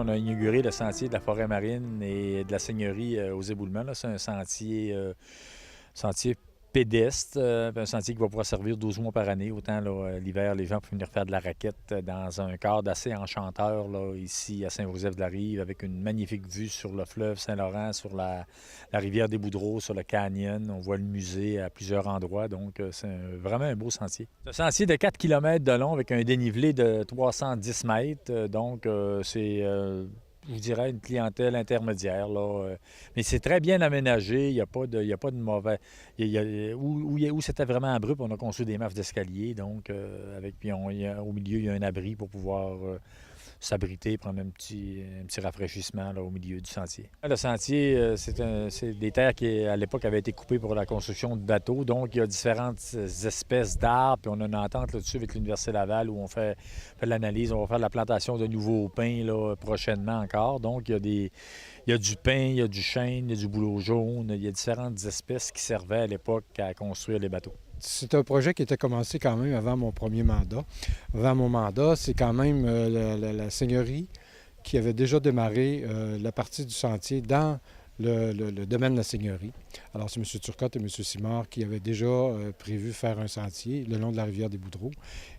on a inauguré le sentier de la forêt marine et de la seigneurie aux éboulements. C'est un sentier pédestre, un sentier qui va pouvoir servir 12 mois par année. Autant l'hiver, les gens peuvent venir faire de la raquette dans un cadre assez enchanteur là, ici à Saint-Joseph-de-la-Rive, avec une magnifique vue sur le fleuve Saint-Laurent, sur la rivière des Boudreaux, sur le canyon. On voit le musée à plusieurs endroits, donc c'est vraiment un beau sentier. C'est un sentier de 4 km de long avec un dénivelé de 310 mètres, donc c'est... je dirais une clientèle intermédiaire. Là. Mais c'est très bien aménagé. Il n'y a pas de mauvais... Où c'était vraiment abrupt, on a construit des marches d'escalier. Donc, au milieu, il y a un abri pour pouvoir s'abriter, prendre un petit rafraîchissement là, au milieu du sentier. Le sentier, c'est des terres qui, à l'époque, avaient été coupées pour la construction de bateaux. Donc, il y a différentes espèces d'arbres. Puis on a une entente là-dessus avec l'Université Laval où on fait l'analyse. On va faire la plantation de nouveaux pins là, prochainement encore. Donc, il y a du pin, il y a du chêne, il y a du bouleau jaune. Il y a différentes espèces qui servaient à l'époque à construire les bateaux. C'est un projet qui était commencé quand même avant mon premier mandat. Avant mon mandat, c'est quand même la seigneurie qui avait déjà démarré la partie du sentier dans le domaine de la seigneurie. Alors, c'est M. Turcotte et M. Simard qui avaient déjà prévu faire un sentier le long de la rivière des Boudreaux.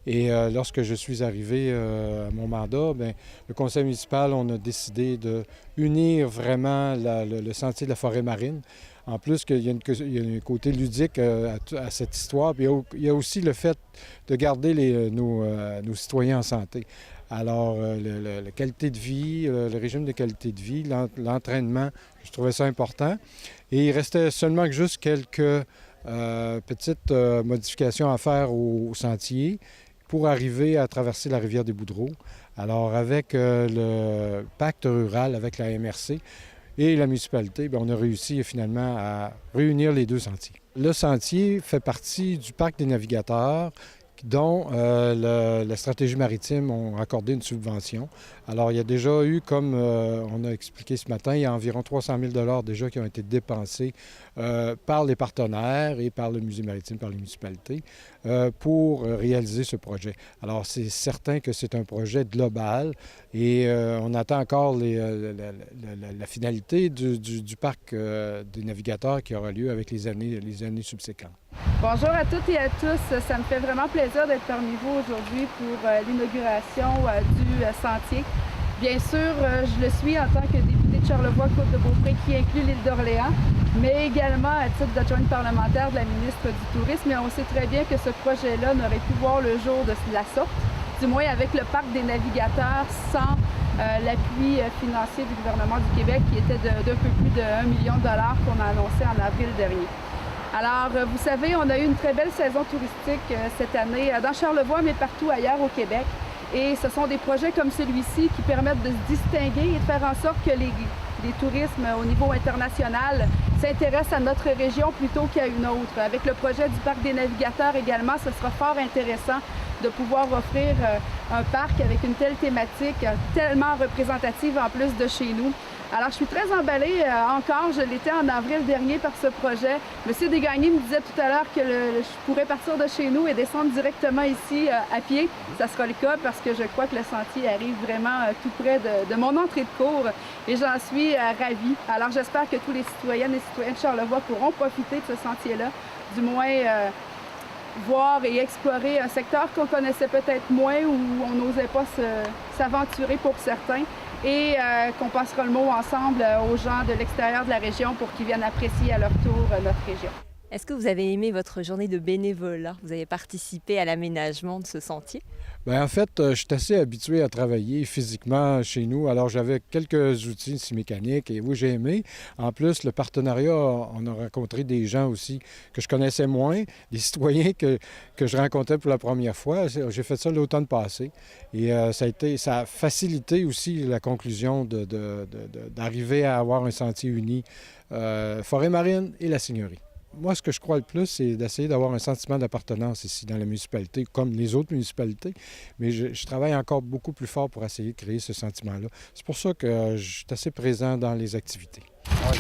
Et lorsque je suis arrivé à mon mandat, bien, le conseil municipal, on a décidé de unir vraiment le sentier de la forêt marine. En plus, qu'il y a un côté ludique à cette histoire. Puis il y a aussi le fait de garder nos citoyens en santé. Alors, la qualité de vie, le régime de qualité de vie, l'entraînement, je trouvais ça important. Et il restait seulement juste quelques petites modifications à faire au sentier pour arriver à traverser la rivière des Boudreaux. Alors, avec le pacte rural, avec la MRC, et la municipalité, bien, on a réussi finalement à réunir les deux sentiers. Le sentier fait partie du parc des navigateurs dont la stratégie maritime a accordé une subvention. Alors, il y a déjà eu, comme on a expliqué ce matin, il y a environ 300 000 déjà qui ont été dépensés par les partenaires et par le musée maritime, par les municipalités, pour réaliser ce projet. Alors, c'est certain que c'est un projet global et on attend encore la finalité du parc des navigateurs qui aura lieu avec les années subséquentes. Bonjour à toutes et à tous. Ça me fait vraiment plaisir d'être parmi vous aujourd'hui pour l'inauguration du sentier. Bien sûr, je le suis en tant que députée de Charlevoix-Côte-de-Beaupré qui inclut l'île d'Orléans, mais également à titre d'adjointe parlementaire de la ministre du Tourisme. Et on sait très bien que ce projet-là n'aurait pu voir le jour de la sorte, du moins avec le parc des navigateurs, sans l'appui financier du gouvernement du Québec qui était d'un peu plus de 1 million de dollars qu'on a annoncé en avril dernier. Alors, vous savez, on a eu une très belle saison touristique cette année dans Charlevoix, mais partout ailleurs au Québec. Et ce sont des projets comme celui-ci qui permettent de se distinguer et de faire en sorte que les tourismes au niveau international s'intéressent à notre région plutôt qu'à une autre. Avec le projet du Parc des navigateurs également, ce sera fort intéressant de pouvoir offrir un parc avec une telle thématique, tellement représentative en plus de chez nous. Alors, je suis très emballée encore. Je l'étais en avril dernier par ce projet. M. Desgagnés me disait tout à l'heure que je pourrais partir de chez nous et descendre directement ici à pied. Ça sera le cas parce que je crois que le sentier arrive vraiment tout près de mon entrée de cour et j'en suis ravie. Alors, j'espère que tous les citoyennes et citoyens de Charlevoix pourront profiter de ce sentier-là, du moins voir et explorer un secteur qu'on connaissait peut-être moins ou on n'osait pas s'aventurer pour certains. Et qu'on passera le mot ensemble aux gens de l'extérieur de la région pour qu'ils viennent apprécier à leur tour notre région. Est-ce que vous avez aimé votre journée de bénévolat? Vous avez participé à l'aménagement de ce sentier? Bien, en fait, je suis assez habitué à travailler physiquement chez nous. Alors, j'avais quelques outils ici mécaniques et oui, j'ai aimé. En plus, le partenariat, on a rencontré des gens aussi que je connaissais moins, des citoyens que je rencontrais pour la première fois. J'ai fait ça l'automne passé et ça a facilité aussi la conclusion d'arriver à avoir un sentier uni, forêt marine et la seigneurie. Moi, ce que je crois le plus, c'est d'essayer d'avoir un sentiment d'appartenance ici dans la municipalité, comme les autres municipalités. Mais je travaille encore beaucoup plus fort pour essayer de créer ce sentiment-là. C'est pour ça que je suis assez présent dans les activités. Ouais!